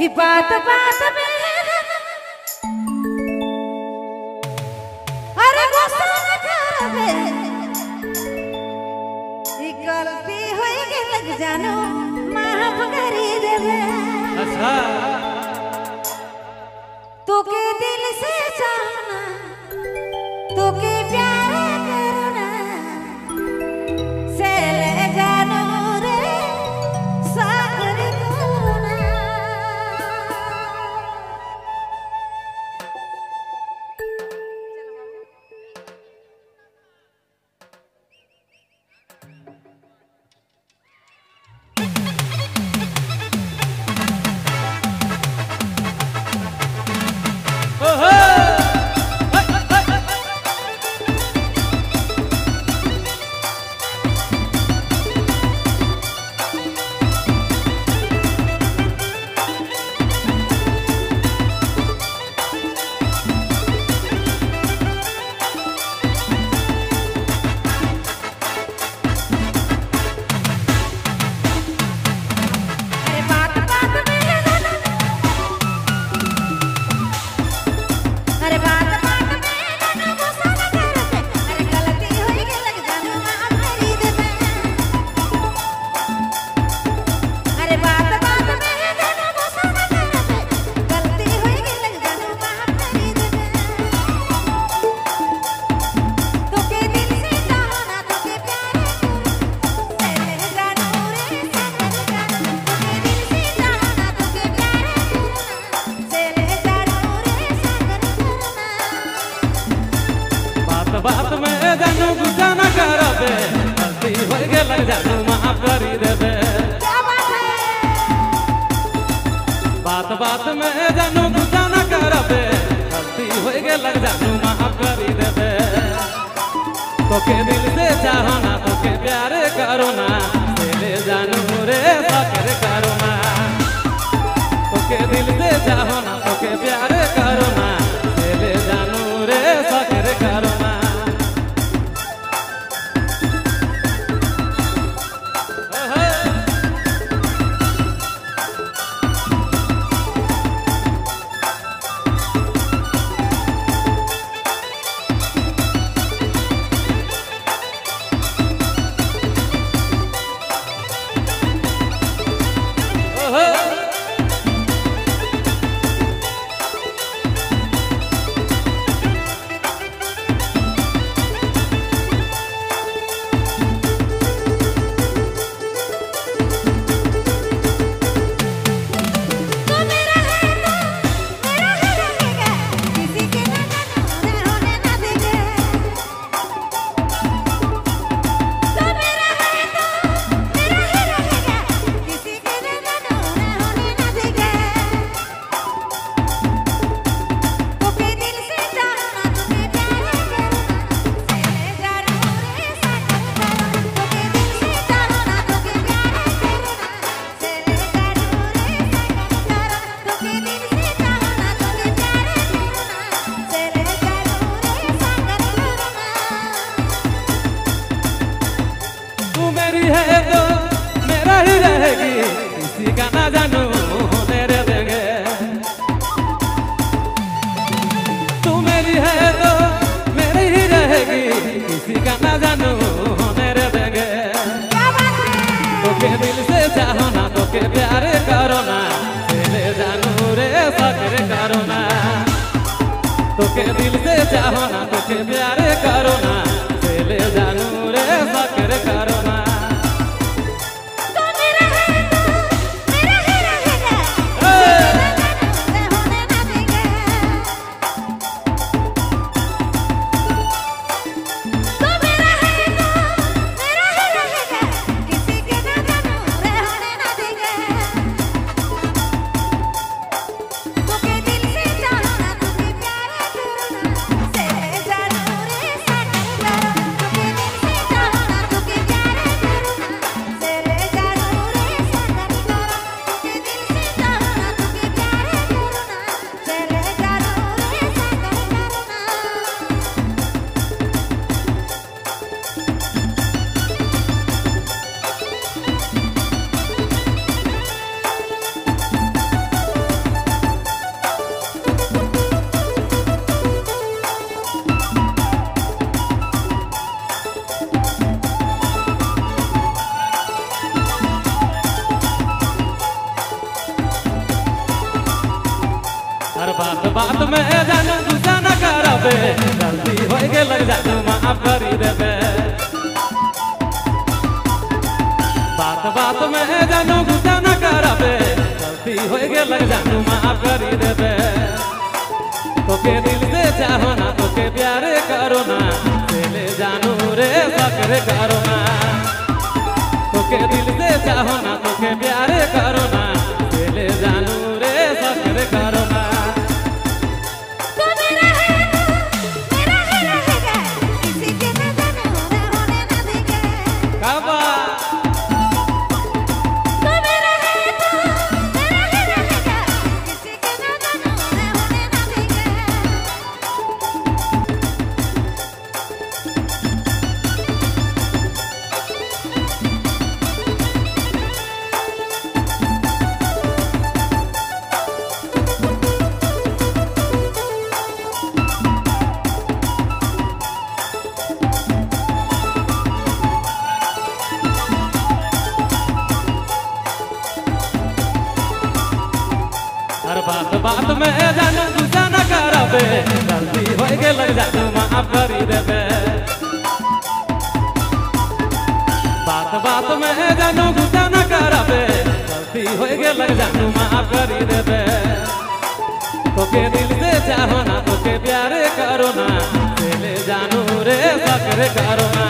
ही बात बात में अरे गुस्सा न करबे ही गलती होई के लग जानो माफ करी देबे। अच्छा तोके दिल से चाहना तोके प्यार करना से ले जानो रे सागर करना। बात में जानू गुस्सा न करबे गलती हो गेल जानू माफ करी देबे। बात बात में जानू गुस्सा न करबे गलती हो गेल जानू माफ करी देबे। तोके दिल से चाहो ना तोके प्यार करो ना ले जानू रे फकर करो ना। तोके दिल से चाहो ना तोके प्यार करो ना ले जानू रे फकर करो ना। है तो मेरा ही रहेगी किसी का ना जानू मेरे देंगे। तू मेरी है तो मेरी ही रहेगी किसी का ना जानू मेरे देंगे। तोके दिल से चाहो ना तोके प्यार करो ना ले जानू रे फकर करो ना। तोके दिल से चाहो ना तोके प्यार करो ना ले जानू रे फकर करो ना। बात बात में जानू गुस्सा न करबे गलती होय गेल जानू माफ करी देबे बात बात में जानू गुस्सा न करबे गलती होय गेल जानू माफ करी देबे तोके दिल से चाहो ना तोके प्यार करो ना चले जानू रे सकर करो ना तोके दिल से चाहो ना तोके प्यार करो ना चले जानू रे सकर करो ना तू मेरा है रहेगा किसी के न जानू ना होने ना देगा काबा तू मेरा है रहेगा किसी के न जानू ना होने ना देगा हर बात बात में जानू गुस्सा न करबे गलती होय गेल जानू माफ करी देबे बात बात में जानू गुस्सा न करबे गलती होय गेल जानू माफ करी देबे तोके दिल से चाहो ना तोके प्यार करो ना चले जानू रे सकर करो ना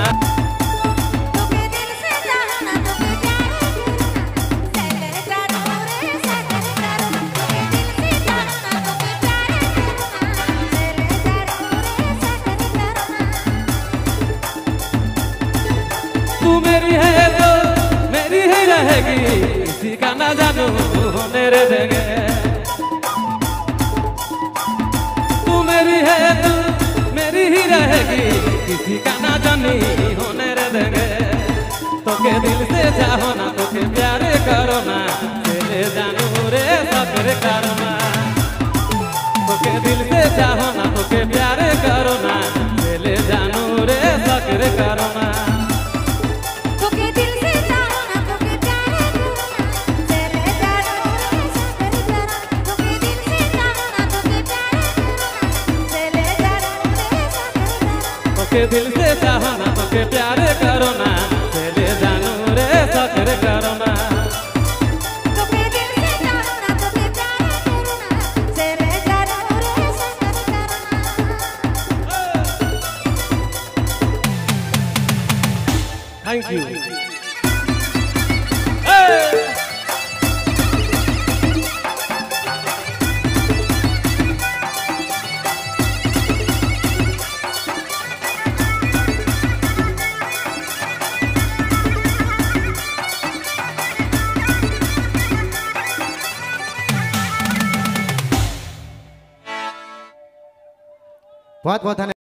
तोके दिल से चाहो ना तोके प्यार करो ना चले जानू रे सकर करो ना तोके दिल से चाहो ना तोके प्यार करो ना चले जानू रे सकर करो ना तू मेरी है तो मेरी ही रहेगी किसी का ना जानू होने रे देंगे तू मेरी है तो मेरी ही रहेगी किसी का ना जानी होने रे देंगे तोके दिल से चाहो ना तोके प्यार करो ना चले जानू रे सकर करो ना तोके दिल से चाहो ना तोके प्यार करो ना चले जानू रे सकर करो ना तोके दिल से चाहो ना तोके प्यार करो ना चले जानू रे सकर करो ना तोके दिल से चाहो ना तोके प्यार करो ना चले जानू रे सकर करो ना तोके दिल से चाहो ना तोके प्यार करो ना चले जानू रे सकर करो ना थैंक यू बहुत बहुत धन्यवाद।